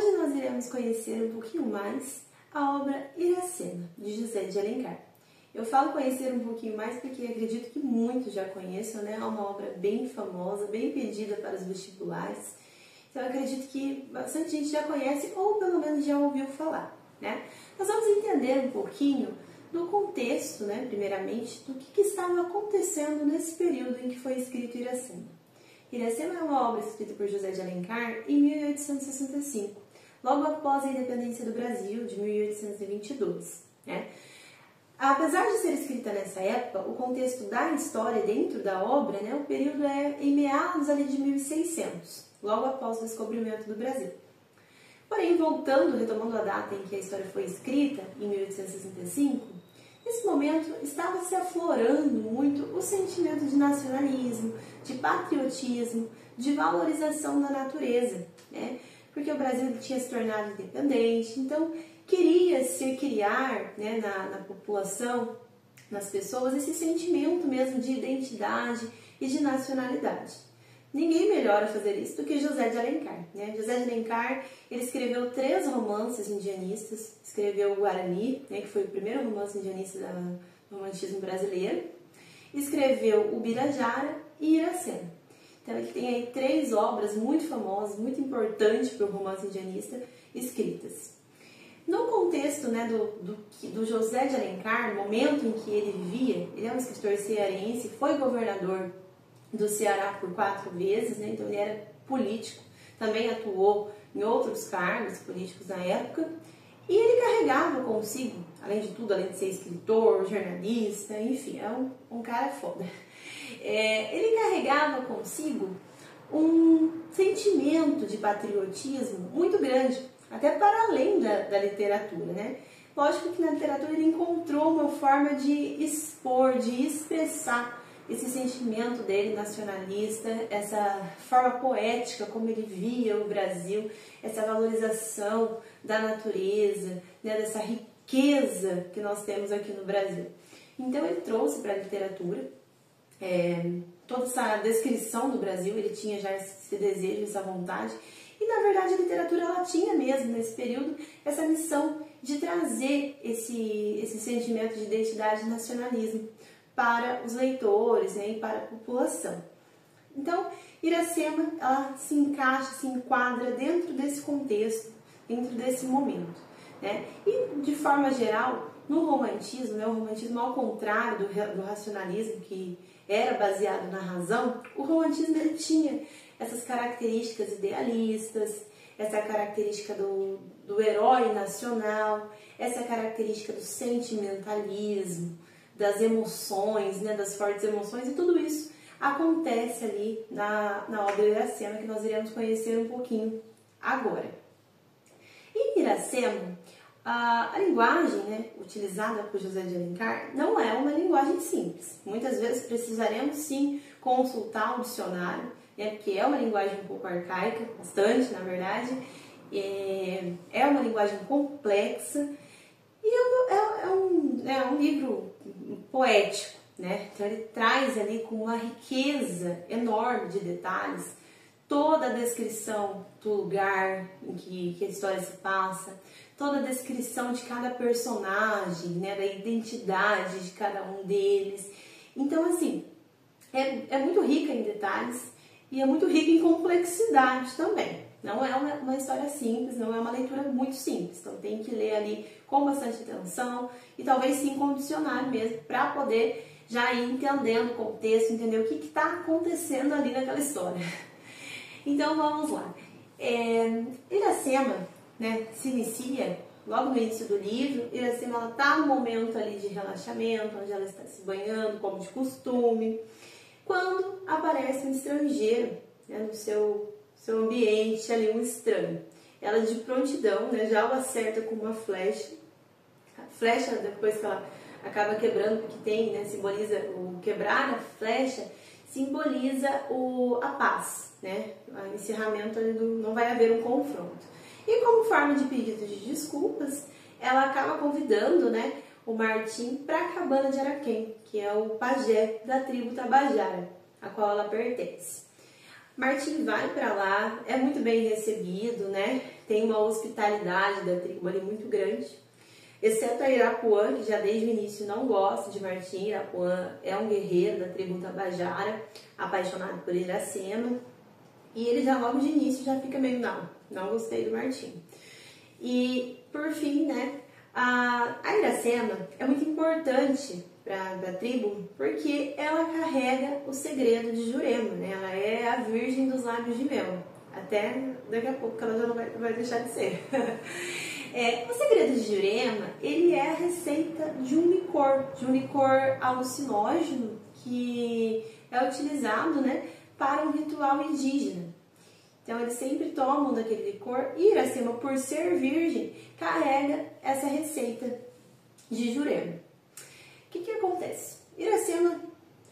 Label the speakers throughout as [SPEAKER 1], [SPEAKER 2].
[SPEAKER 1] Hoje nós iremos conhecer um pouquinho mais a obra Iracema, de José de Alencar. Eu falo conhecer um pouquinho mais porque acredito que muitos já conheçam, né? É uma obra bem famosa, bem pedida para os vestibulares. Então eu acredito que bastante gente já conhece ou pelo menos já ouviu falar, né? Nós vamos entender um pouquinho do contexto, né? Primeiramente, do que estava acontecendo nesse período em que foi escrito Iracema. Iracema é uma obra escrita por José de Alencar em 1865, logo após a independência do Brasil, de 1822. Né? Apesar de ser escrita nessa época, o contexto da história dentro da obra, né, o período é em meados ali de 1600, logo após o descobrimento do Brasil. Porém, retomando a data em que a história foi escrita, em 1865, nesse momento estava se aflorando muito o sentimento de nacionalismo, de patriotismo, de valorização da natureza, né? Porque o Brasil tinha se tornado independente, então queria-se criar, né, na população, nas pessoas, esse sentimento mesmo de identidade e de nacionalidade. Ninguém melhor a fazer isso do que José de Alencar. Né? José de Alencar, ele escreveu 3 romances indianistas, escreveu o Guarani, né, que foi o primeiro romance indianista do romantismo brasileiro, escreveu o Birajara e Iracema. Então ele tem aí 3 obras muito famosas, muito importantes para o romance indianista, escritas. No contexto, né, do José de Alencar, no momento em que ele vivia, ele é um escritor cearense, foi governador do Ceará por 4 vezes, né? Então ele era político, também atuou em outros cargos políticos na época, e ele carregava consigo, além de tudo, além de ser escritor, jornalista, enfim, é um cara foda. Ele carregava consigo um sentimento de patriotismo muito grande, até para além da literatura, né? Lógico que na literatura ele encontrou uma forma de expor, de expressar esse sentimento dele nacionalista, essa forma poética como ele via o Brasil, essa valorização da natureza, né, dessa riqueza que nós temos aqui no Brasil. Então ele trouxe para a literatura toda essa descrição do Brasil, ele tinha já esse desejo, essa vontade, e na verdade a literatura ela tinha mesmo nesse período essa missão de trazer esse sentimento de identidade e nacionalismo para os leitores, né, e para a população. Então, Iracema ela se encaixa, se enquadra dentro desse contexto, dentro desse momento. Né? E, de forma geral, no romantismo, né, o romantismo ao contrário do racionalismo, que era baseado na razão, o romantismo ele tinha essas características idealistas, essa característica do herói nacional, essa característica do sentimentalismo, das emoções, né, das fortes emoções, e tudo isso acontece ali na obra Iracema, que nós iremos conhecer um pouquinho agora. Em Iracema, a linguagem, né, utilizada por José de Alencar não é uma linguagem simples. Muitas vezes precisaremos sim consultar um dicionário, né, porque é uma linguagem um pouco arcaica, bastante na verdade, é uma linguagem complexa e é um livro poético, né? Então ele traz ali com uma riqueza enorme de detalhes toda a descrição do lugar em que a história se passa, toda a descrição de cada personagem, né? Da identidade de cada um deles. Então assim, é muito rica em detalhes e é muito rica em complexidade também. Não é uma história simples, não é uma leitura muito simples. Então tem que ler ali com bastante atenção e talvez sim com um dicionário mesmo, para poder já ir entendendo o contexto, entender o que está acontecendo ali naquela história. Então vamos lá. Iracema, né, se inicia logo no início do livro. Iracema está no momento ali de relaxamento, onde ela está se banhando, como de costume, quando aparece um estrangeiro, né, no seu ambiente ali, um estranho. Ela de prontidão, né, já o acerta com uma flecha. A flecha, depois que ela acaba quebrando, porque tem, né, simboliza o quebrar a flecha, simboliza a paz, né, o encerramento ali não vai haver um confronto. E como forma de pedido de desculpas, ela acaba convidando, né, o Martim para a cabana de Araquém, que é o pajé da tribo Tabajara, a qual ela pertence. Martim vai para lá, é muito bem recebido, né? Tem uma hospitalidade da tribo ali muito grande. Exceto a Irapuã, que já desde o início não gosta de Martim. Irapuã é um guerreiro da tribo Tabajara, apaixonado por Iracema. E ele já logo de início já fica meio, não gostei do Martim. E por fim, né, a Iracema é muito importante para a tribo porque ela carrega o segredo de Jurema, né? Ela é a virgem dos lábios de mel. Até daqui a pouco ela já não vai deixar de ser. O segredo de Jurema, ele é a receita de um licor alucinógeno que é utilizado, né, para um ritual indígena. Então eles sempre tomam daquele licor e Iracema, por ser virgem, carrega essa receita de Jurema. O que acontece? Iracema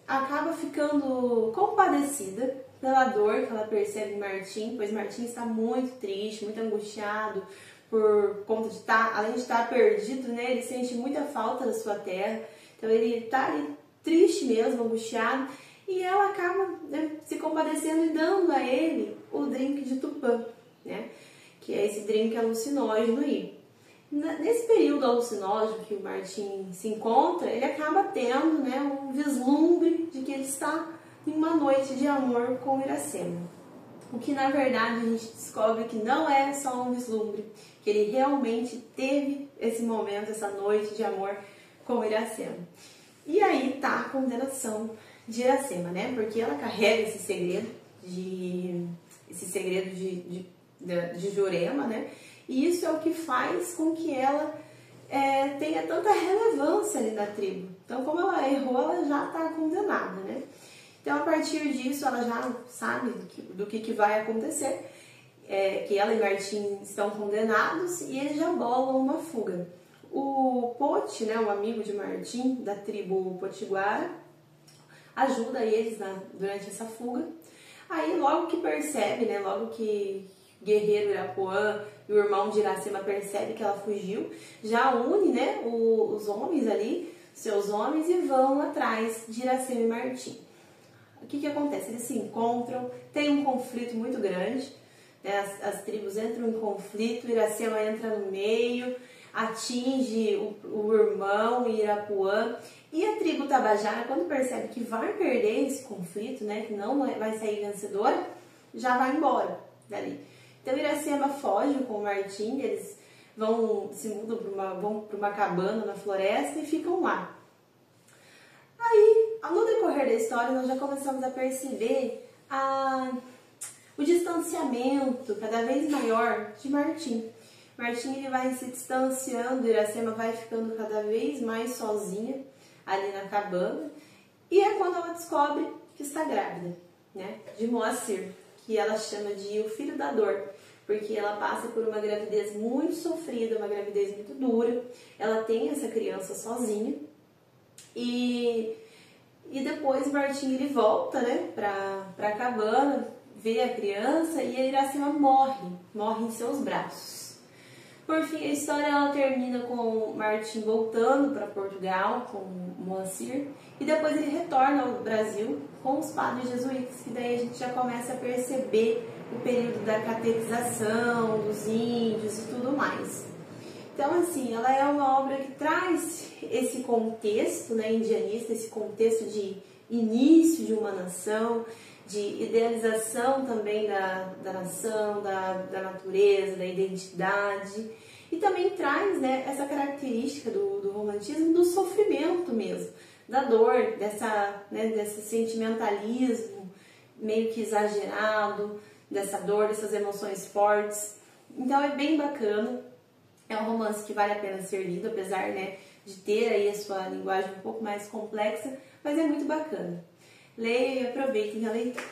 [SPEAKER 1] acaba ficando compadecida pela dor que ela percebe em Martim, pois Martim está muito triste, muito angustiado, por conta de além de estar perdido, né, ele sente muita falta da sua terra, então ele está ali triste mesmo, angustiado, e ela acaba, né, se compadecendo e dando a ele o drink de Tupã, né, que é esse drink alucinógeno aí. Nesse período alucinógeno que o Martim se encontra, ele acaba tendo, né, um vislumbre de que ele está em uma noite de amor com Iracema. O que na verdade a gente descobre que não é só um vislumbre, que ele realmente teve esse momento, essa noite de amor com Iracema. E aí tá a condenação de Iracema, né? Porque ela carrega esse segredo de Jurema, né? E isso é o que faz com que ela tenha tanta relevância ali na tribo. Então, como ela errou, ela já está condenada, né? Então, a partir disso, ela já sabe do que vai acontecer, que ela e Martim estão condenados e eles já bolam uma fuga. O Pote, né, o amigo de Martim, da tribo Potiguara, ajuda eles durante essa fuga. Aí, logo que percebe, né, logo que Guerreiro Irapuã e o irmão de Iracema percebe que ela fugiu, já une, né, os homens ali, seus homens, e vão atrás de Iracema e Martim. O que acontece? Eles se encontram, tem um conflito muito grande, né? As tribos entram em conflito, Iracema entra no meio, atinge o irmão Irapuã, e a tribo Tabajara, quando percebe que vai perder esse conflito, né, que não vai sair vencedora, já vai embora dali. Então Iracema foge com o Martim, eles se mudam vão para uma cabana na floresta e ficam lá. Aí, no decorrer da história, nós já começamos a perceber o distanciamento cada vez maior de Martim. Martim ele vai se distanciando, Iracema vai ficando cada vez mais sozinha ali na cabana. E é quando ela descobre que está grávida, né, de Moacir, que ela chama de o filho da dor, porque ela passa por uma gravidez muito sofrida, uma gravidez muito dura. Ela tem essa criança sozinha. E depois Martim ele volta, né, pra cabana, vê a criança e a Iracema morre em seus braços. Por fim, a história ela termina com Martim voltando para Portugal com Moacir e depois ele retorna ao Brasil com os padres jesuítas, que daí a gente já começa a perceber o período da catequização dos índios e tudo mais. Então, assim, ela é uma obra que traz esse contexto, né, indianista, esse contexto de início de uma nação, de idealização também da nação, da natureza, da identidade, e também traz, né, essa característica do romantismo, do sofrimento mesmo, da dor, desse sentimentalismo meio que exagerado, dessa dor, dessas emoções fortes. Então é bem bacana. É um romance que vale a pena ser lido, apesar, né, de ter aí a sua linguagem um pouco mais complexa, mas é muito bacana. Leia e aproveitem a leitura.